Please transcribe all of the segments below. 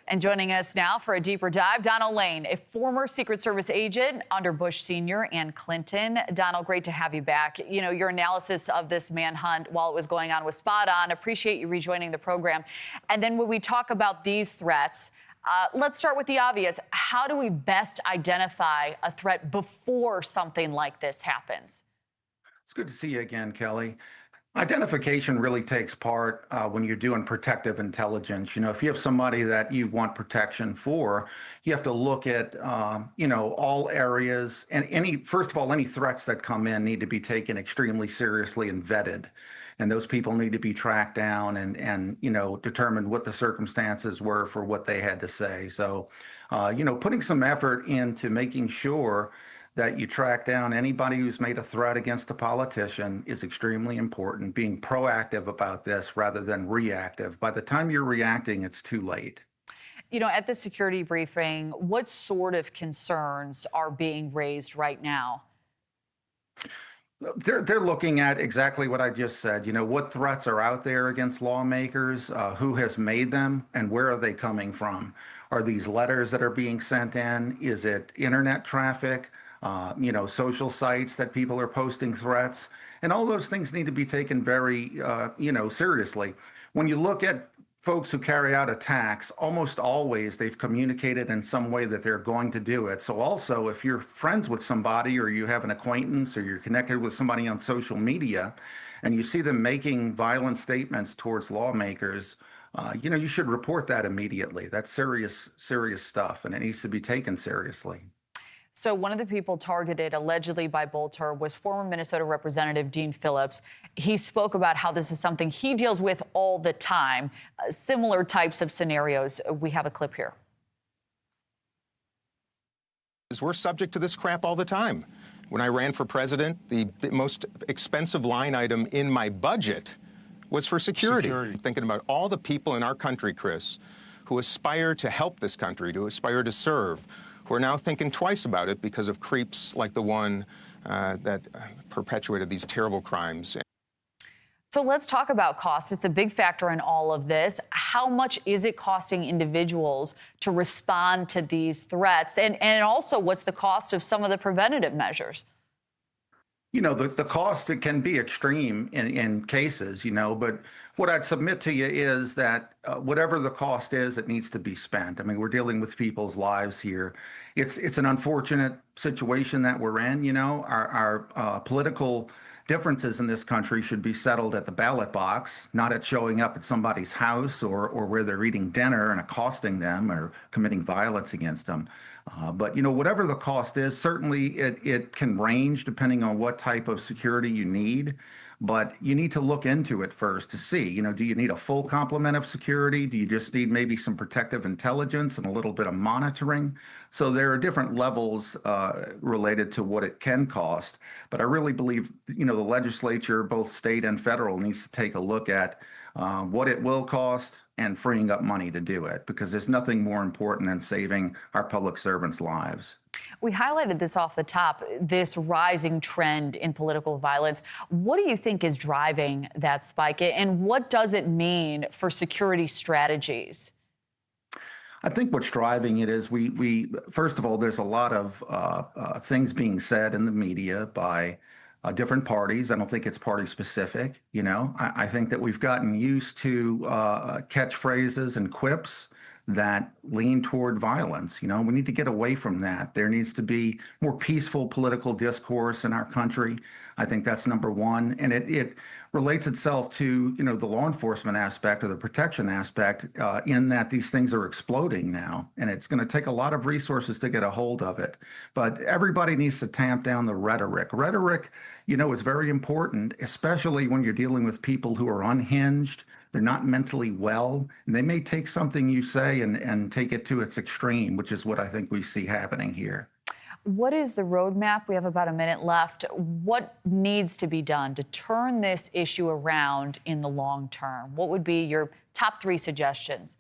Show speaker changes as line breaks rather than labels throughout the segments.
And joining us now for a deeper dive, Donald Lane, a former Secret Service agent under Bush Sr. and Clinton. Donald, great to have you back. You know, your analysis of this manhunt while it was going on was spot on. Appreciate you rejoining the program. And then when we talk about these threats, let's start with the obvious. How do we best identify a threat before something like this happens?
It's good to see you again, Kelly. Identification really takes part when you're doing protective intelligence. You know, if you have somebody that you want protection for, you have to look at, all areas and first of all, any threats that come in need to be taken extremely seriously and vetted. And those people need to be tracked down and determine what the circumstances were for what they had to say. So, putting some effort into making sure that you track down anybody who's made a threat against a politician is extremely important. Being proactive about this rather than reactive. By the time you're reacting, it's too late.
You know, at the security briefing, what sort of concerns are being raised right now?
They're looking at exactly what I just said. You know, what threats are out there against lawmakers, who has made them, and where are they coming from? Are these letters that are being sent in? Is it internet traffic? Social sites that people are posting threats, and all those things need to be taken very, seriously. When you look at folks who carry out attacks, almost always they've communicated in some way that they're going to do it. So also, if you're friends with somebody or you have an acquaintance or you're connected with somebody on social media and you see them making violent statements towards lawmakers, you should report that immediately. That's serious stuff, and it needs to be taken seriously.
So one of the people targeted allegedly by Bolter was former Minnesota Representative Dean Phillips. He spoke about how this is something he deals with all the time, similar types of scenarios. We have a clip here.
We're subject to this crap all the time. When I ran for president, the most expensive line item in my budget was for security. Thinking about all the people in our country, Chris, who aspire to help this country, who aspire to serve, who are now thinking twice about it because of creeps like the one that perpetuated these terrible crimes.
So let's talk about cost. It's a big factor in all of this. How much is it costing individuals to respond to these threats? And also, what's the cost of some of the preventative measures?
You know, the cost, it can be extreme in cases, but what I'd submit to you is that whatever the cost is, it needs to be spent. I mean, we're dealing with people's lives here. It's an unfortunate situation that we're in. Our political differences in this country should be settled at the ballot box, not at showing up at somebody's house or where they're eating dinner and accosting them or committing violence against them. But whatever the cost is, certainly it can range depending on what type of security you need. But you need to look into it first to see, do you need a full complement of security? Do you just need maybe some protective intelligence and a little bit of monitoring? So there are different levels related to what it can cost. But I really believe, the legislature, both state and federal, needs to take a look at what it will cost and freeing up money to do it, because there's nothing more important than saving our public servants' lives.
We highlighted this off the top, this rising trend in political violence. What do you think is driving that spike, and what does it mean for security strategies?
I think what's driving it is we first of all, there's a lot of things being said in the media by different parties. I don't think it's party specific. I think that we've gotten used to catchphrases and quips that lean toward violence. We need to get away from that. There needs to be more peaceful political discourse in our country. I think that's number one. And it relates itself to, the law enforcement aspect or the protection aspect in that these things are exploding now. And it's going to take a lot of resources to get a hold of it. But everybody needs to tamp down the rhetoric. Rhetoric, is very important, especially when you're dealing with people who are unhinged. They're not mentally well, and they may take something you say and take it to its extreme, which is what I think we see happening here.
What is the roadmap? We have about a minute left. What needs to be done to turn this issue around in the long term? What would be your top 3 suggestions?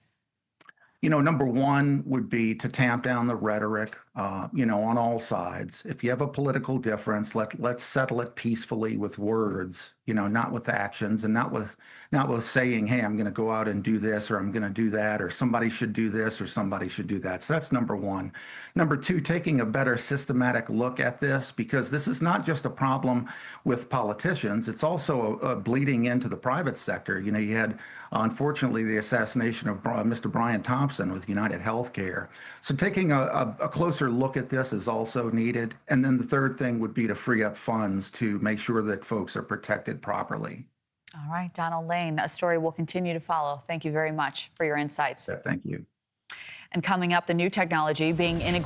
Number one would be to tamp down the rhetoric. on all sides. If you have a political difference, let's settle it peacefully with words, not with actions, and not with saying, hey, I'm going to go out and do this, or I'm going to do that, or somebody should do this, or somebody should do that. So that's number one. Number two, taking a better systematic look at this, because this is not just a problem with politicians. It's also bleeding into the private sector. You had, unfortunately, the assassination of Mr. Brian Thompson with United Healthcare. So taking a closer look at this is also needed. And then the third thing would be to free up funds to make sure that folks are protected properly.
All right, Donald Lane, a story we'll continue to follow. Thank you very much for your insights.
Thank you.
And coming up, the new technology being integrated